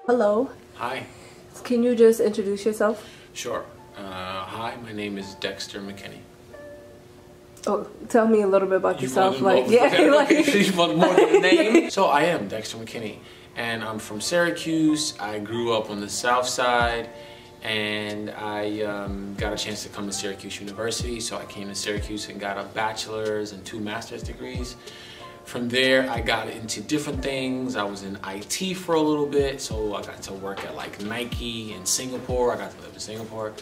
Hello. Hi. Can you just introduce yourself? Sure. Hi, my name is Dexter McKinney. Oh, tell me a little bit about yourself. More than a name? Yeah. So I am Dexter McKinney, and I'm from Syracuse. I grew up on the South Side, and I got a chance to come to Syracuse University. So I came to Syracuse and got a bachelor's and 2 master's degrees. From there, I got into different things. I was in IT for a little bit, so I got to work at like Nike in Singapore. I got to live in Singapore.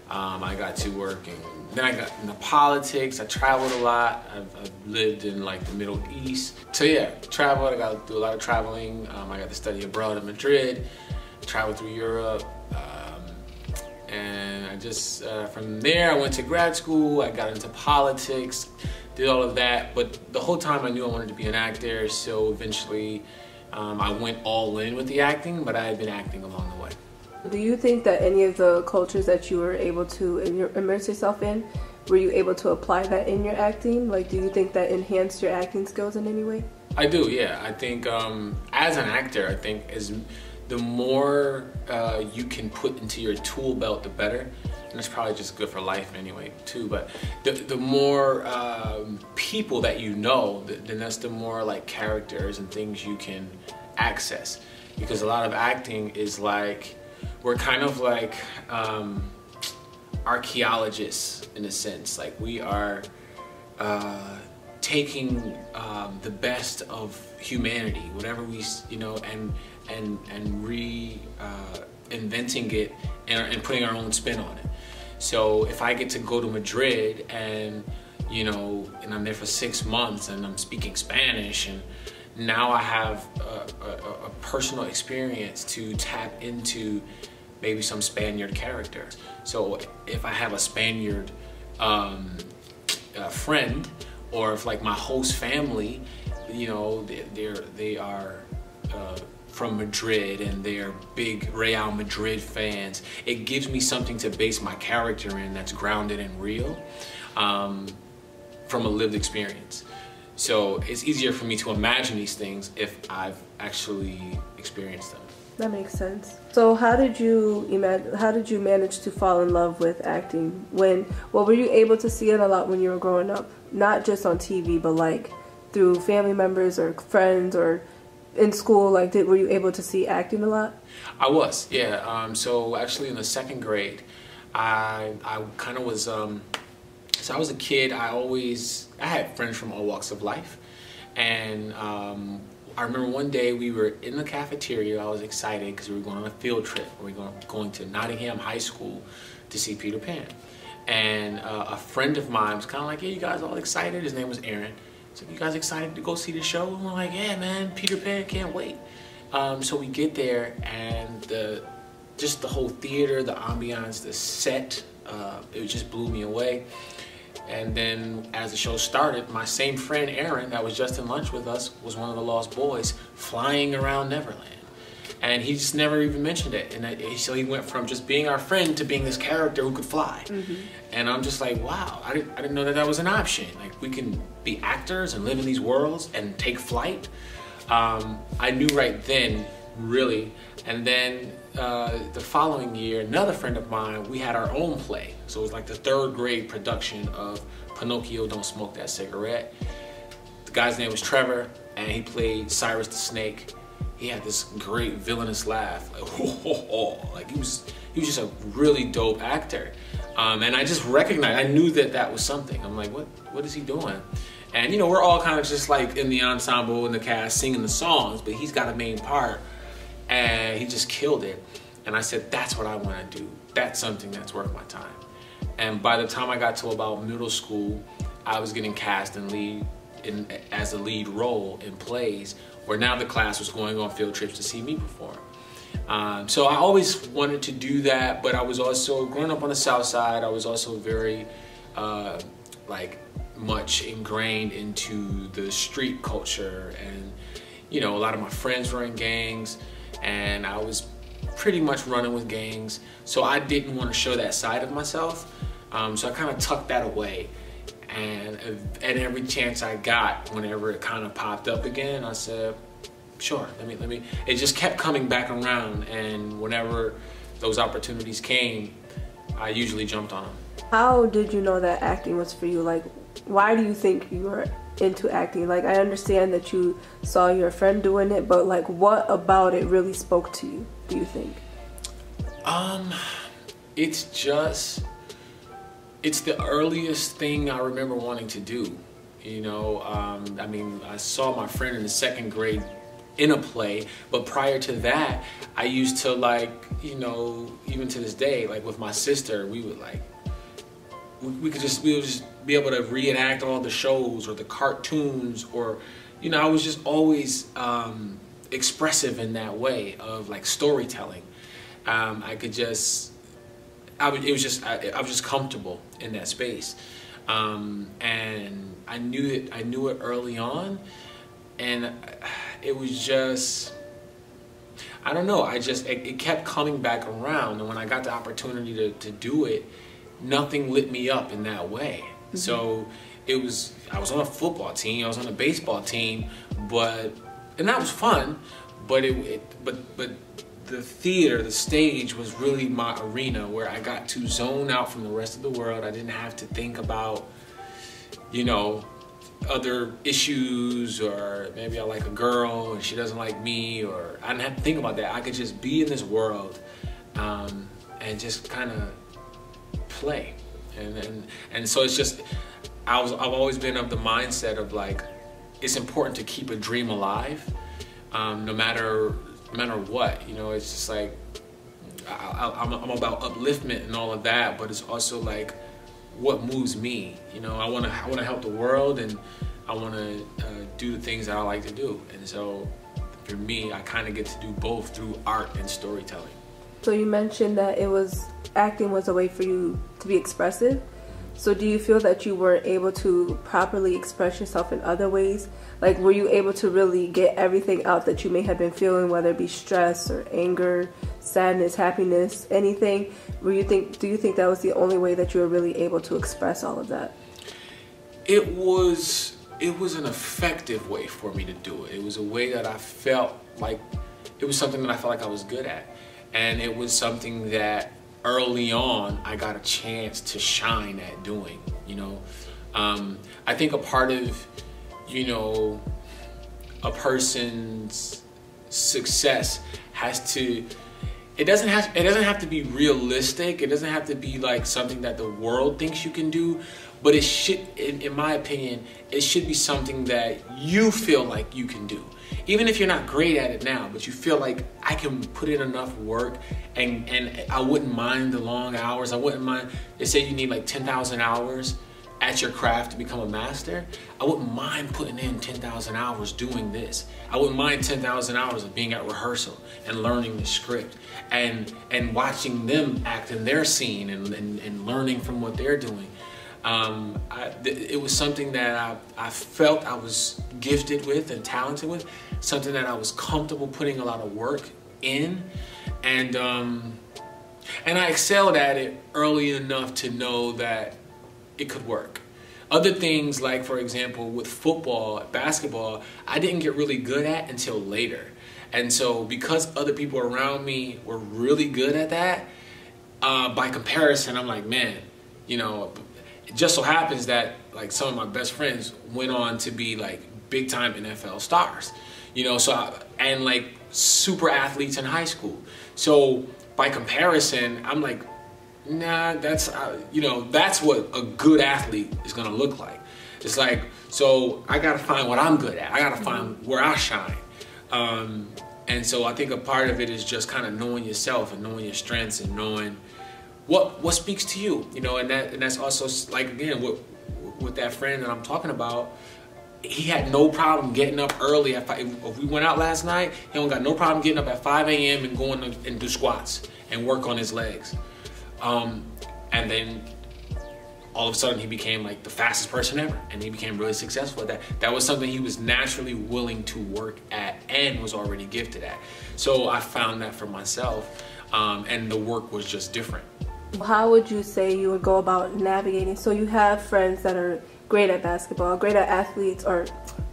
I got to work then I got into politics. I traveled a lot. I've lived in like the Middle East. So yeah, traveled. I got to do a lot of traveling. I got to study abroad in Madrid, traveled through Europe. And I just, from there, I went to grad school. I got into politics, did all of that. But the whole time I knew I wanted to be an actor. So eventually I went all in with the acting, but I had been acting along the way. Do you think that any of the cultures that you were able to immerse yourself in, were you able to apply that in your acting? Like, do you think that enhanced your acting skills in any way? I do, yeah. I think as an actor, I think the more you can put into your tool belt, the better. And it's probably just good for life anyway, too. But the more people that you know, then that's the more like characters and things you can access. Because a lot of acting is like, we're kind of like archaeologists in a sense. Like we are taking the best of humanity, whatever we, and reinventing it and putting our own spin on it. So if I get to go to Madrid and I'm there for 6 months and I'm speaking Spanish, and now I have a personal experience to tap into maybe some Spaniard characters. So if I have a Spaniard friend, or if like my host family, they are from Madrid and they're big Real Madrid fans, it gives me something to base my character in that's grounded and real from a lived experience. So it's easier for me to imagine these things if I've actually experienced them. That makes sense. So how did you manage to fall in love with acting? Were you able to see it a lot when you were growing up? Not just on TV, but like through family members or friends or in school, like were you able to see acting a lot? I was, yeah. So actually in the 2nd grade, I kind of was, so I was a kid. I had friends from all walks of life. And I remember one day we were in the cafeteria. I was excited because we were going on a field trip. We were going to Nottingham High School to see Peter Pan. And a friend of mine was kind of like, yeah, you guys all excited? His name was Aaron. So you guys excited to go see the show? And we're like, yeah, man, Peter Pan, can't wait. So we get there, and just the whole theater, the ambiance, the set, it just blew me away. And then as the show started, my same friend Aaron that was just in lunch with us was one of the Lost Boys flying around Neverland. And he just never even mentioned it. And so he went from just being our friend to being this character who could fly. Mm-hmm. And I'm just like, wow, I didn't know that was an option. Like, we can be actors and live in these worlds and take flight. I knew right then, really. And then the following year, another friend of mine, we had our own play. So it was like the 3rd grade production of Pinocchio, Don't Smoke That Cigarette. The guy's name was Trevor, and he played Cyrus the Snake. He had this great villainous laugh, like, ho, ho, ho. Like he was just a really dope actor. And I just recognized, I knew that was something. I'm like, what is he doing? And we're all kind of just like in the ensemble, in the cast, singing the songs, but he's got a main part, and he just killed it. And I said, that's what I want to do. That's something that's worth my time. And by the time I got to about middle school, I was getting cast as a lead role in plays, where now the class was going on field trips to see me perform. So I always wanted to do that, but I was also, growing up on the South Side, I was also very much ingrained into the street culture, and a lot of my friends were in gangs, and I was pretty much running with gangs, so I didn't want to show that side of myself. So I kind of tucked that away, and at every chance I got, whenever it kind of popped up again, I said, sure, let me. It just kept coming back around, and whenever those opportunities came, I usually jumped on them. How did you know that acting was for you? Like, why do you think you were into acting? Like, I understand that you saw your friend doing it, but like, what about it really spoke to you, do you think? It's the earliest thing I remember wanting to do. You know, I mean, I saw my friend in the second grade in a play, but prior to that, I used to, like, you know, even to this day, like with my sister, we would like, we would just be able to reenact all the shows or the cartoons, or, you know, I was just always expressive in that way of like storytelling. I was just comfortable in that space, and I knew it early on, and it was just, I don't know, it kept coming back around, and when I got the opportunity to do it, nothing lit me up in that way. Mm-hmm. So I was on a football team, I was on a baseball team, and that was fun, but the theater, the stage was really my arena where I got to zone out from the rest of the world. I didn't have to think about, you know, other issues, or maybe I like a girl and she doesn't like me, or I didn't have to think about that. I could just be in this world and just kind of play. And so it's just, I've always been of the mindset of like, it's important to keep a dream alive, no matter what, you know. It's just like, I'm about upliftment and all of that, but it's also like what moves me, you know. I want to help the world, and I want to do the things that I like to do, and so for me, I kind of get to do both through art and storytelling. So you mentioned that acting was a way for you to be expressive. So do you feel that you weren't able to properly express yourself in other ways? Like, were you able to really get everything out that you may have been feeling, whether it be stress or anger, sadness, happiness, anything? Do you think that was the only way that you were really able to express all of that? It was an effective way for me to do it. It was a way that I felt like, it was something that I felt like I was good at. And it was something that early on I got a chance to shine at doing, you know. I think a part of, you know, a person's success has to, it doesn't have to be realistic. It doesn't have to be like something that the world thinks you can do, but it should, in my opinion, it should be something that you feel like you can do. Even if you're not great at it now, but you feel like, I can put in enough work, and I wouldn't mind the long hours. I wouldn't mind, they say you need like 10,000 hours at your craft to become a master. I wouldn't mind putting in 10,000 hours doing this. I wouldn't mind 10,000 hours of being at rehearsal and learning the script and watching them act in their scene and learning from what they're doing. It was something that I felt I was gifted with and talented with, something that I was comfortable putting a lot of work in, and I excelled at it early enough to know that it could work. Other things, like for example with football, basketball, I didn't get really good at until later, and so because other people around me were really good at that, by comparison, I'm like, man, you know. It just so happens that like some of my best friends went on to be like big time NFL stars, you know, and like super athletes in high school. So by comparison, I'm like, nah, that's, you know, that's what a good athlete is gonna look like. It's like, so I gotta find what I'm good at. I gotta find where I shine. And so I think a part of it is just kind of knowing yourself and knowing your strengths and knowing what speaks to you, you know, and that's also like, again, with that friend that I'm talking about, he had no problem getting up early at 5. If we went out last night, he don't got no problem getting up at 5 a.m. and going and do squats and work on his legs. And then all of a sudden he became like the fastest person ever, and he became really successful at that. That was something he was naturally willing to work at and was already gifted at. So I found that for myself, and the work was just different. How would you say you would go about navigating? So you have friends that are great at basketball, great at athletes, or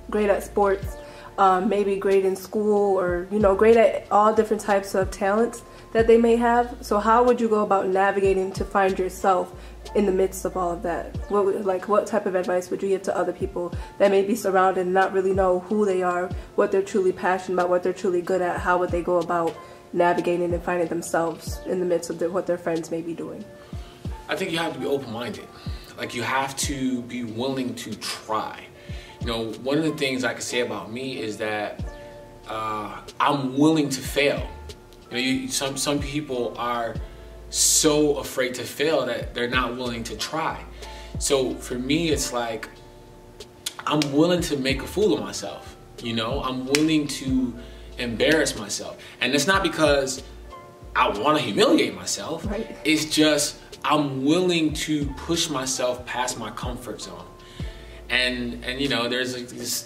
great at sports. maybe great in school, or great at all different types of talents that they may have. So how would you go about navigating to find yourself in the midst of all of that? What type of advice would you give to other people that may be surrounded and not really know who they are, what they're truly passionate about, what they're truly good at? How would they go about navigating and finding themselves in the midst of what their friends may be doing? I think you have to be open-minded. Like, you have to be willing to try. One of the things I can say about me is that I'm willing to fail. Some people are so afraid to fail that they're not willing to try. So for me, it's like, I'm willing to make a fool of myself. I'm willing to embarrass myself. And it's not because I want to humiliate myself. Right. It's just, I'm willing to push myself past my comfort zone. And there's like this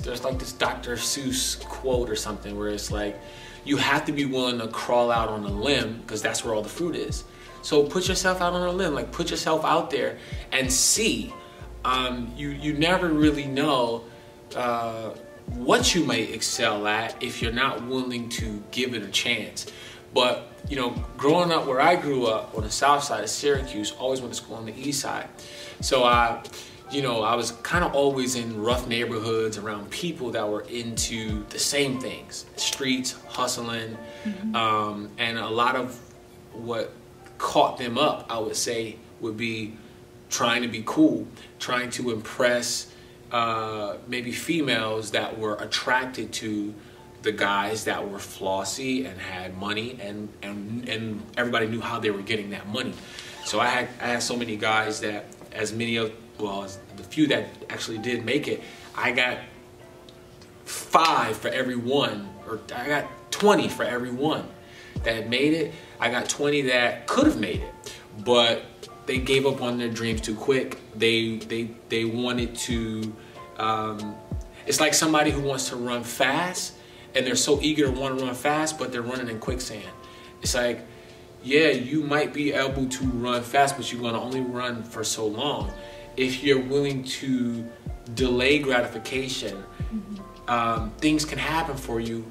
Dr. Seuss quote or something where it's like, you have to be willing to crawl out on a limb, because that's where all the fruit is. So put yourself out on a limb, like put yourself out there and see. You never really know what you may excel at if you're not willing to give it a chance. But growing up where I grew up on the south side of Syracuse, always went to school on the east side. So I was kind of always in rough neighborhoods around people that were into the same things, streets, hustling, and a lot of what caught them up, I would say, would be trying to be cool, trying to impress maybe females that were attracted to the guys that were flossy and had money, and everybody knew how they were getting that money. So I had so many guys that, as the few that actually did make it, I got 5 for every one, or I got 20 for every one that made it. I got 20 that could have made it, but they gave up on their dreams too quick. They wanted to, it's like somebody who wants to run fast, and they're so eager to want to run fast, but they're running in quicksand. It's like, yeah, you might be able to run fast, but you're going to only run for so long. If you're willing to delay gratification, things can happen for you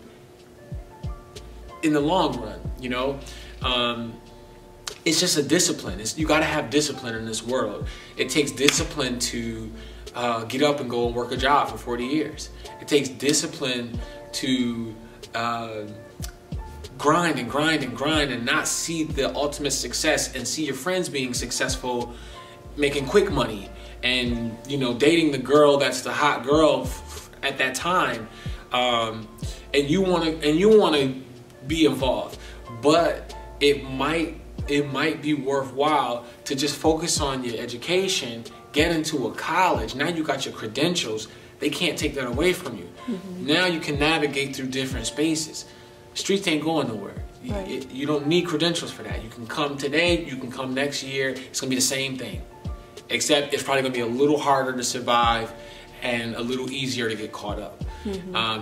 in the long run, It's just a discipline. You got to have discipline in this world. It takes discipline to get up and go and work a job for 40 years. It takes discipline to grind and grind and grind and not see the ultimate success, and see your friends being successful, making quick money, and dating the girl that's the hot girl at that time, and you want to be involved, but it might be worthwhile to just focus on your education, get into a college. Now you got your credentials. They can't take that away from you. Now you can navigate through different spaces. Streets ain't going nowhere. Right. You don't need credentials for that. You can come today, you can come next year. It's going to be the same thing, except it's probably going to be a little harder to survive and a little easier to get caught up.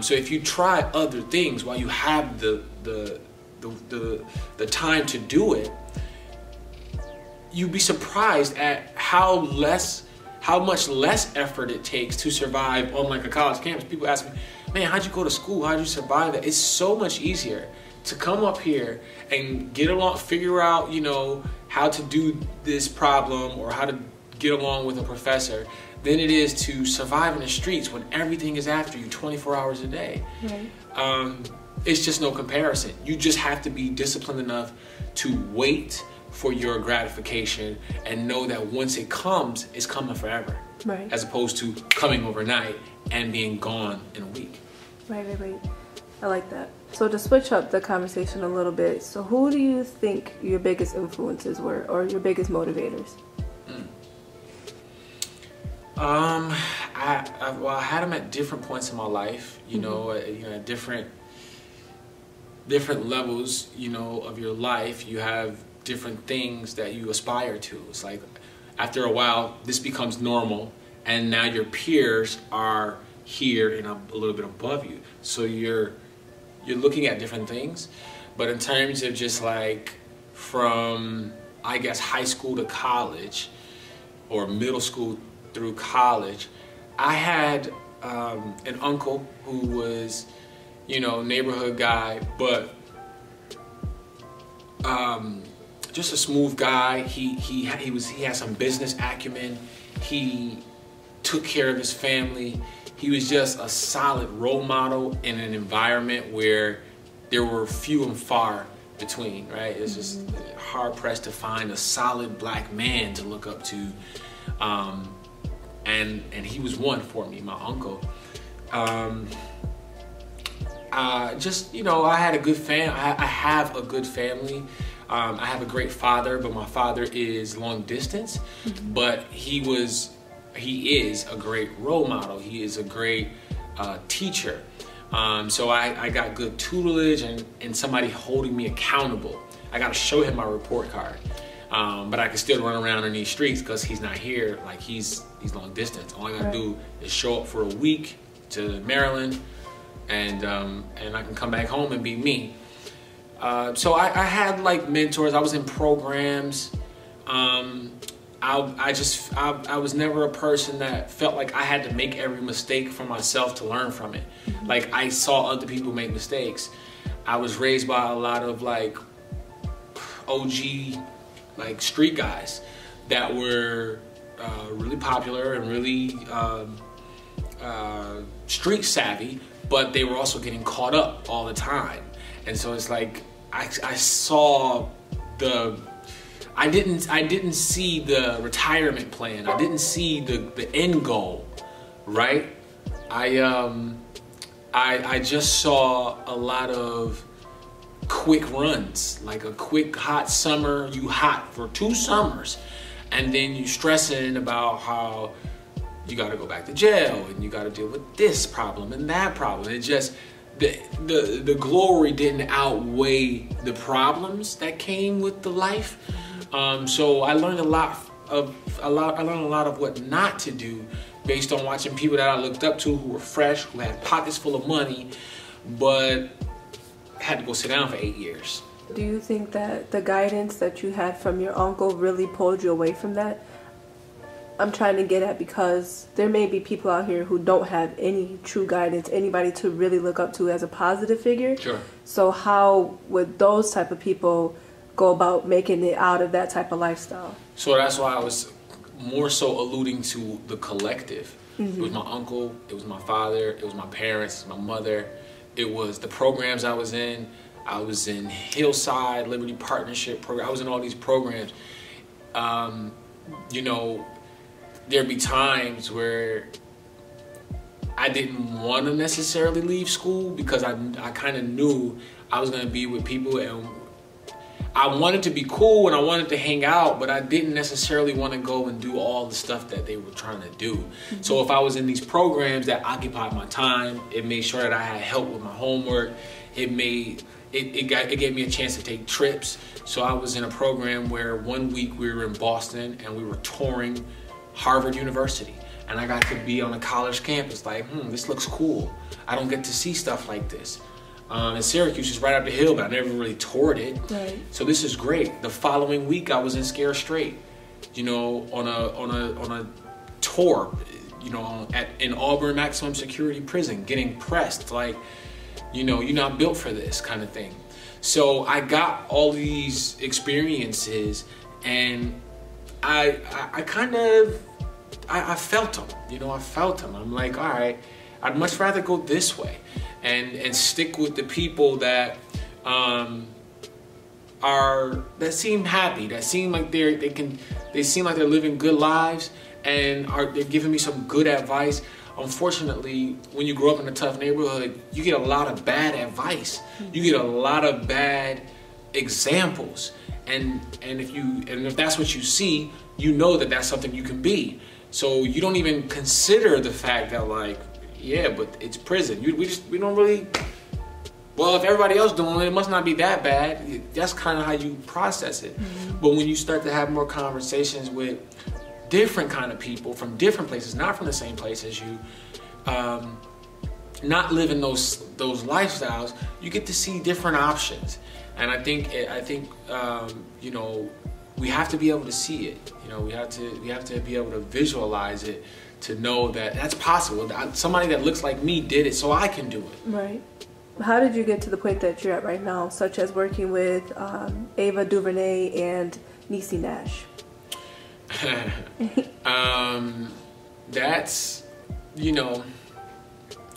So if you try other things while you have the time to do it, you'd be surprised at how much less effort it takes to survive on like a college campus. People ask me, man, how'd you go to school? How'd you survive that? It's so much easier to come up here and get along, figure out, how to do this problem or how to get along with a professor than it is to survive in the streets when everything is after you 24 hours a day. Right. It's just no comparison. You just have to be disciplined enough to wait for your gratification and know that once it comes, it's coming forever. Right. As opposed to coming overnight and being gone in a week. Right. I like that. So to switch up the conversation a little bit, so who do you think your biggest influences were, or your biggest motivators? I had them at different points in my life, at different levels, of your life. You have different things that you aspire to. It's like after a while, this becomes normal, and now your peers are here and a little bit above you. So you're looking at different things. But in terms of just like from, I guess, high school to college, or middle school through college, I had an uncle who was you know, neighborhood guy, but just a smooth guy. He had some business acumen. He took care of his family. He was just a solid role model in an environment where there were few and far between, right? It's just hard pressed to find a solid black man to look up to. And he was one for me, my uncle. Just, you know, I had a good I have a good family. I have a great father, but my father is long distance, but he is a great role model. He is a great teacher. So I got good tutelage and somebody holding me accountable. I got to show him my report card. But I can still run around in these streets because he's not here. Like he's long distance. All I got to do is show up for a week to Maryland, and I can come back home and be me. So I had like mentors. I was in programs. I was never a person that felt like I had to make every mistake for myself to learn from it. Like I saw other people make mistakes. I was raised by a lot of like OG like street guys that were really popular and really street savvy, but they were also getting caught up all the time. And so it's like I saw I didn't see the retirement plan. I didn't see the end goal, right? I just saw a lot of quick runs, like a quick hot summer. You hot for 2 summers, and then you stressing about how you got to go back to jail and you got to deal with this problem and that problem. It just the glory didn't outweigh the problems that came with the life. So I learned a lot of what not to do based on watching people that I looked up to who were fresh, who had pockets full of money, but had to go sit down for 8 years. Do you think that the guidance that you had from your uncle really pulled you away from that? I'm trying to get at, because there may be people out here who don't have any true guidance, anybody to really look up to as a positive figure. Sure. So how would those type of people go about making it out of that type of lifestyle? So that's why I was more so alluding to the collective. It was my uncle, it was my father, it was my parents, my mother. It was the programs I was in. I was in Hillside, Liberty Partnership program. I was in all these programs. You know, there'd be times where I didn't want to necessarily leave school because I kind of knew I was going to be with people, and I wanted to be cool and I wanted to hang out, but I didn't necessarily want to go and do all the stuff that they were trying to do. So if I was in these programs that occupied my time, it made sure that I had help with my homework. It gave me a chance to take trips. So I was in a program where one week we were in Boston and we were touring Harvard University. And I got to be on a college campus like, this looks cool. I don't get to see stuff like this. And Syracuse is right up the hill, but I never really toured it. Right. So this is great. The following week I was in Scare Straight, you know, on a tour, you know, in Auburn Maximum Security Prison, getting pressed like, you know, you're not built for this kind of thing. So I got all these experiences, and I felt them, you know, I felt them. I'm like, all right, I'd much rather go this way and stick with the people that seem happy, that seem like they seem like they're living good lives, and they're giving me some good advice. Unfortunately, when you grow up in a tough neighborhood, you get a lot of bad advice. You get a lot of bad examples, and if that's what you see, you know that that's something you can be. So you don't even consider the fact that, like, yeah, but it's prison. We don't really. Well, if everybody else doing it, it must not be that bad. That's kind of how you process it. But when you start to have more conversations with different kind of people from different places, not from the same place as you, not living those lifestyles, you get to see different options. And I think you know, we have to be able to see it. You know, we have to be able to visualize it, to know that that's possible. Somebody that looks like me did it, so I can do it. Right. How did you get to the point that you're at right now, such as working with Ava DuVernay and Niecy Nash? That's,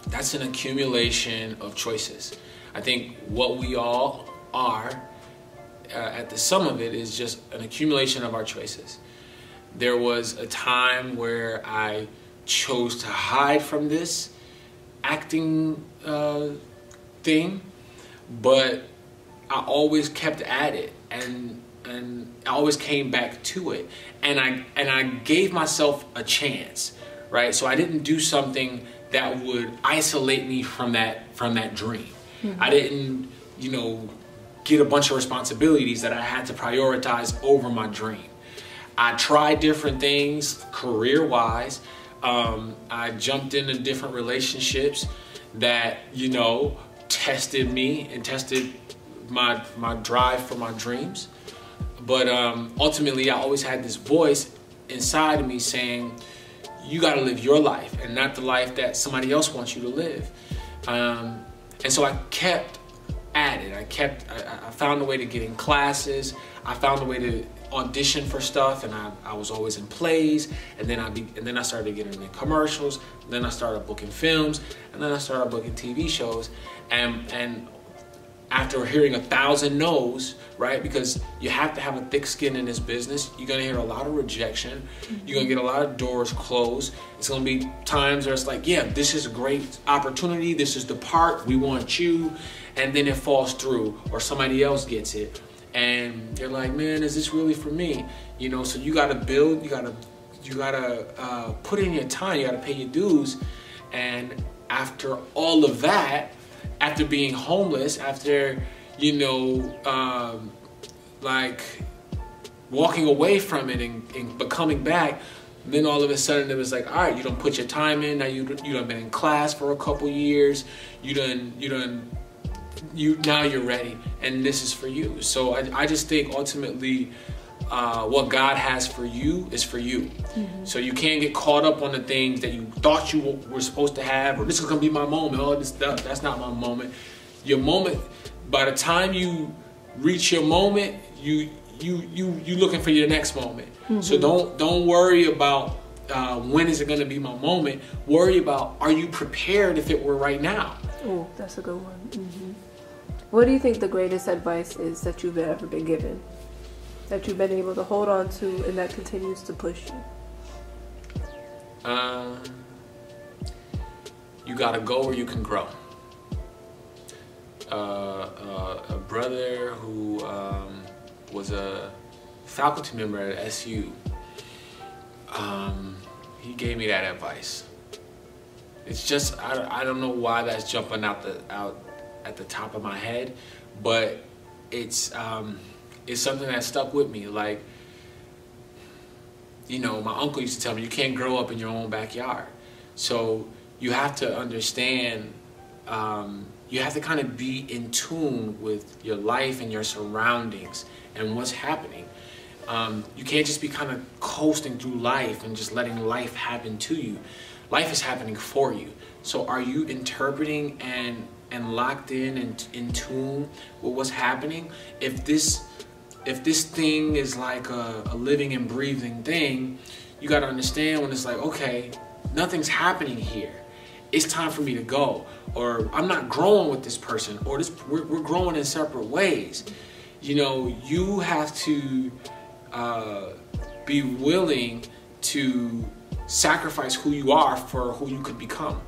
that's an accumulation of choices. I think what we all are, at the sum of it, is just an accumulation of our choices. There was a time where I chose to hide from this acting thing, but I always kept at it, and I always came back to it, and I gave myself a chance, right? So I didn't do something that would isolate me from that dream. Mm-hmm. I didn't, get a bunch of responsibilities that I had to prioritize over my dream. I tried different things career-wise. I jumped into different relationships that, tested me and tested my drive for my dreams. But ultimately, I always had this voice inside of me saying, you got to live your life and not the life that somebody else wants you to live. And so I kept at it. I found a way to get in classes. I found a way to audition for stuff, and I was always in plays, and then I started getting in commercials, and then I started booking films, and then I started booking TV shows, and after hearing 1,000 no's, right? Because you have to have a thick skin in this business. You're gonna hear a lot of rejection. You're gonna get a lot of doors closed. It's gonna be times where it's like, yeah, this is a great opportunity. This is the part, we want you. And then it falls through, or somebody else gets it. And they're like, man, is this really for me? So you gotta build, you gotta put in your time, you gotta pay your dues. And after all of that, after being homeless, after, like walking away from it and becoming back, then all of a sudden it was like, all right, you don't put your time in. Now you done been in class for a couple years. Now you're ready, and this is for you. So I just think ultimately, what God has for you is for you. Mm-hmm. So you can't get caught up on the things that you thought you were supposed to have, or this is gonna be my moment. Oh, that's not my moment. Your moment. By the time you reach your moment, you looking for your next moment. Mm-hmm. So don't worry about when is it gonna be my moment. Worry about, are you prepared if it were right now? Oh, that's a good one. Mm-hmm. What do you think the greatest advice is that you've ever been given, that you've been able to hold on to, and that continues to push you? You gotta go where you can grow. A brother who was a faculty member at SU, he gave me that advice. It's just, I don't know why that's jumping out at the top of my head, but it's something that stuck with me. Like, my uncle used to tell me, you can't grow up in your own backyard. So you have to understand, you have to kind of be in tune with your life and your surroundings and what's happening. You can't just be kind of coasting through life and just letting life happen to you. Life is happening for you. So are you interpreting and locked in and in tune with what's happening? If this thing is like a living and breathing thing, you got to understand when it's like, okay, nothing's happening here. It's time for me to go, or I'm not growing with this person, or we're growing in separate ways. You have to be willing to sacrifice who you are for who you could become.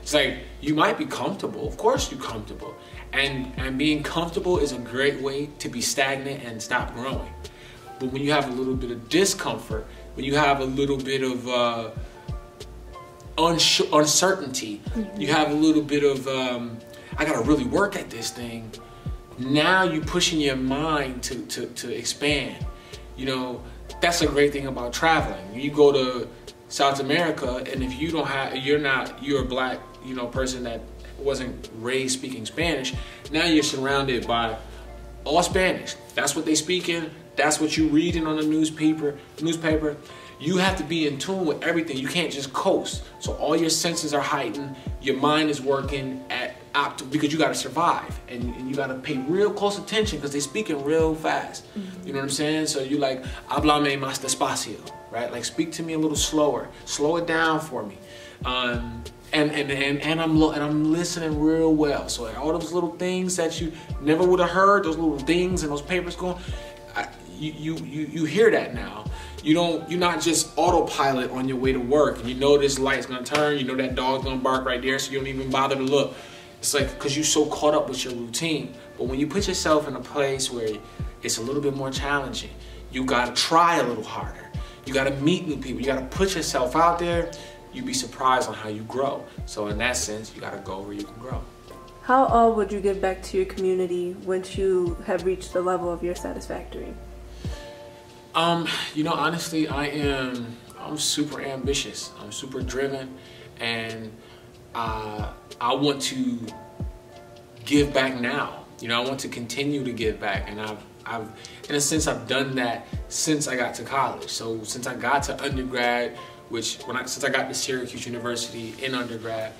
It's like, you might be comfortable. Of course you're comfortable. And being comfortable is a great way to be stagnant and stop growing. But when you have a little bit of discomfort, when you have a little bit of uncertainty, mm-hmm. you have a little bit of, I gotta really work at this thing. Now you're pushing your mind to expand. That's a great thing about traveling. You go to South America, and if you don't have, you're a black, person that wasn't raised speaking Spanish. Now you're surrounded by all Spanish. That's what they speak in. That's what you reading on the newspaper. You have to be in tune with everything. You can't just coast. So all your senses are heightened. Your mind is working at because you got to survive, and you got to pay real close attention because they speaking real fast. You know what I'm saying? So you like, háblame más despacio, right? Like, speak to me a little slower, slow it down for me. And I'm listening real well. So all those little things that you never would have heard, those little things and those papers going, you hear that now. You're not just autopilot on your way to work, and you know this light's gonna turn, you know that dog's gonna bark right there, so you don't even bother to look. It's like, because you're so caught up with your routine. But when you put yourself in a place where it's a little bit more challenging, you gotta try a little harder. You gotta meet new people. You gotta put yourself out there. You'd be surprised on how you grow. So in that sense, you gotta go where you can grow. How would you give back to your community once you have reached the level of your satisfactory? You know, honestly, I'm super ambitious. I'm super driven, and I want to give back now. You know, I want to continue to give back, and I've in a sense, I've done that since I got to college. So since I got to undergrad, since I got to Syracuse University in undergrad,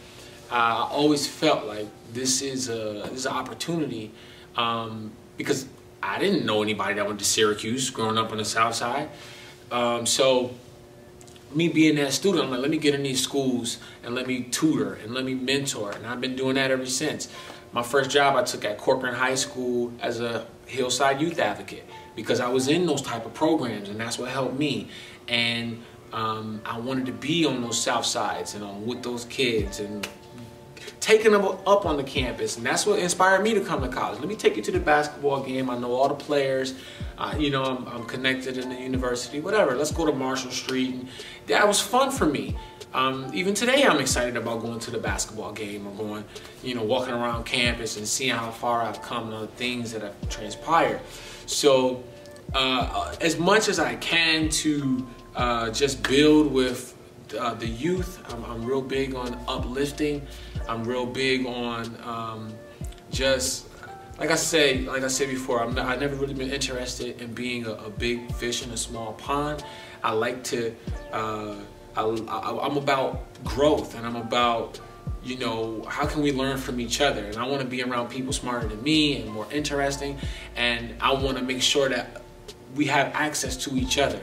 I always felt like this is an opportunity, because I didn't know anybody that went to Syracuse growing up on the South Side. So me being that student, I'm like, let me get in these schools and let me tutor and let me mentor. And I've been doing that ever since. My first job I took at Corcoran High School as a Hillside youth advocate, because I was in those type of programs, and that's what helped me. And I wanted to be on those South Sides and with those kids and taking them up on the campus, and that's what inspired me to come to college. Let me take you to the basketball game. I know all the players. You know, I'm connected in the university, whatever. Let's go to Marshall Street. And that was fun for me. Even today, I'm excited about going to the basketball game or going, walking around campus and seeing how far I've come and the things that have transpired. So as much as I can to just build with the youth, I'm real big on uplifting. I'm real big on just, like I said before, I've never really been interested in being a big fish in a small pond. I like to, I'm about growth, and I'm about, how can we learn from each other? And I want to be around people smarter than me and more interesting, and I want to make sure that we have access to each other.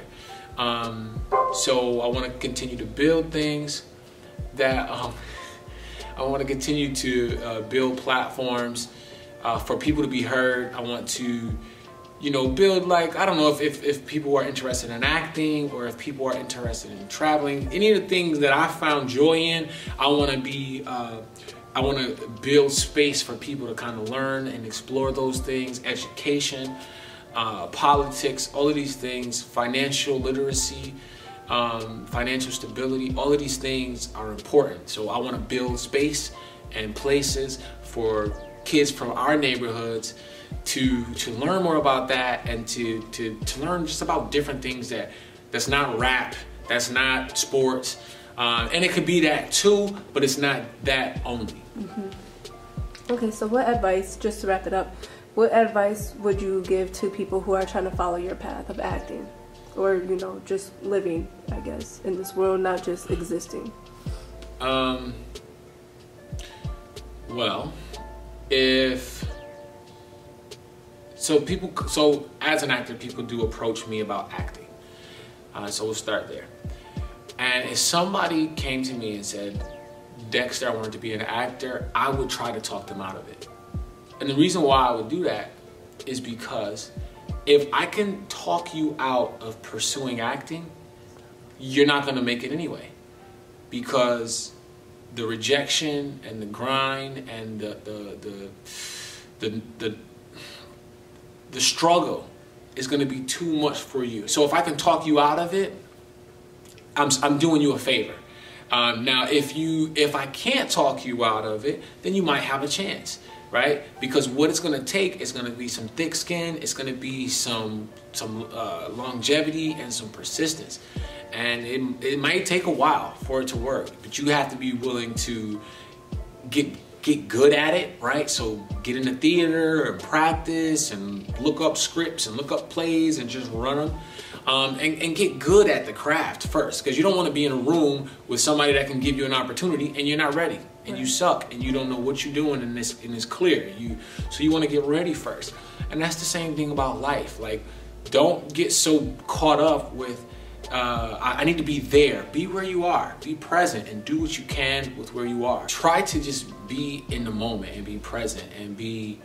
So I want to continue to build things that, I want to continue to build platforms for people to be heard. I want to, build, like, I don't know if people are interested in acting or if people are interested in traveling. Any of the things that I found joy in, I want to build space for people to kind of learn and explore those things. Education, politics, all of these things, financial literacy, financial stability, all of these things are important. So I want to build space and places for kids from our neighborhoods to learn more about that, and to learn just about different things that's not rap, that's not sports, and it could be that too, but it's not that only. Okay, so what advice, just to wrap it up, what advice would you give to people who are trying to follow your path of acting? Or, just living, I guess, in this world, not just existing? Well, so as an actor, people do approach me about acting. So we'll start there. And if somebody came to me and said, Dexter, I wanted to be an actor, I would try to talk them out of it. And the reason why I would do that is because if I can talk you out of pursuing acting, you're not going to make it anyway. Because the rejection and the grind and the struggle is going to be too much for you. So if I can talk you out of it, I'm doing you a favor. Now, if I can't talk you out of it, then you might have a chance. Right? Because what it's going to take is going to be some thick skin, it's going to be some longevity and some persistence. And it might take a while for it to work, but you have to be willing to get good at it, right? So get in the theater and practice and look up scripts and look up plays and just run them. and get good at the craft first, because you don't want to be in a room with somebody that can give you an opportunity and you're not ready, and you suck, and you don't know what you're doing, and it's clear. So you want to get ready first. And that's the same thing about life. Like, don't get so caught up with I need to be there. Be where you are. Be present and do what you can with where you are. Try to just be in the moment and be present and be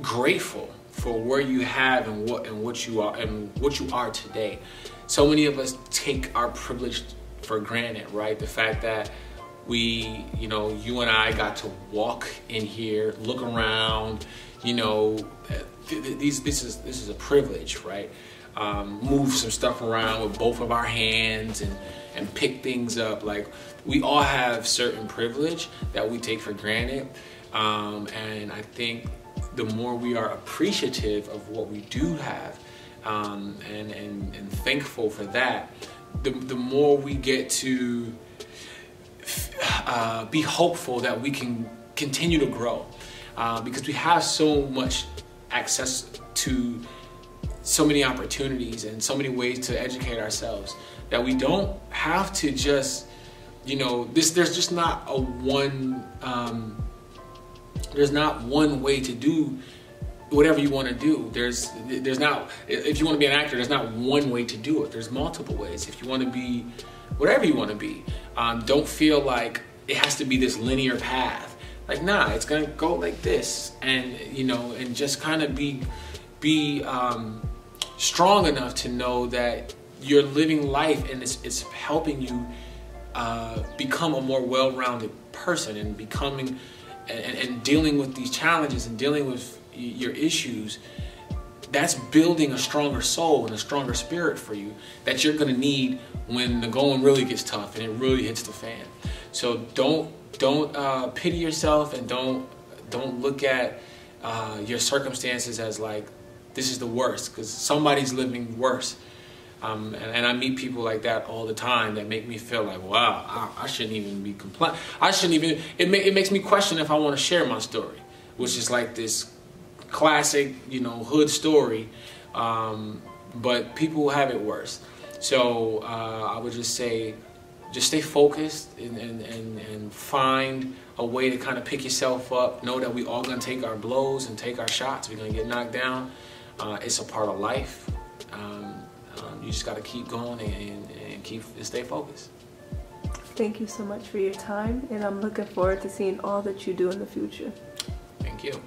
grateful for where you have and what you are today. So many of us take our privilege for granted, right? The fact that you and I got to walk in here, look around, this is a privilege, right? Move some stuff around with both of our hands and pick things up. Like, we all have certain privilege that we take for granted, and I think the more we are appreciative of what we do have, and thankful for that, the more we get to be hopeful that we can continue to grow, because we have so much access to so many opportunities and so many ways to educate ourselves that we don't have to just, there's just not there's not one way to do whatever you want to do. There's not, if you want to be an actor, there's not one way to do it. There's multiple ways. If you want to be whatever you want to be, don't feel like it has to be this linear path. Like, nah, it's gonna go like this, and and just kind of be strong enough to know that you're living life, and it's helping you become a more well-rounded person, and becoming and dealing with these challenges and dealing with your issues. That's building a stronger soul and a stronger spirit for you that you're going to need when the going really gets tough and it really hits the fan. So don't pity yourself, and don't look at your circumstances as like this is the worst, because somebody's living worse. And I meet people like that all the time that make me feel like, wow, I shouldn't even be complaining. It makes me question if I want to share my story, which is like this classic, hood story. But people have it worse. So I would just say, just stay focused and find a way to kind of pick yourself up. Know that we all gonna take our blows and take our shots. We're gonna get knocked down. It's a part of life. You just got to keep going and stay focused. Thank you so much for your time, and I'm looking forward to seeing all that you do in the future. Thank you.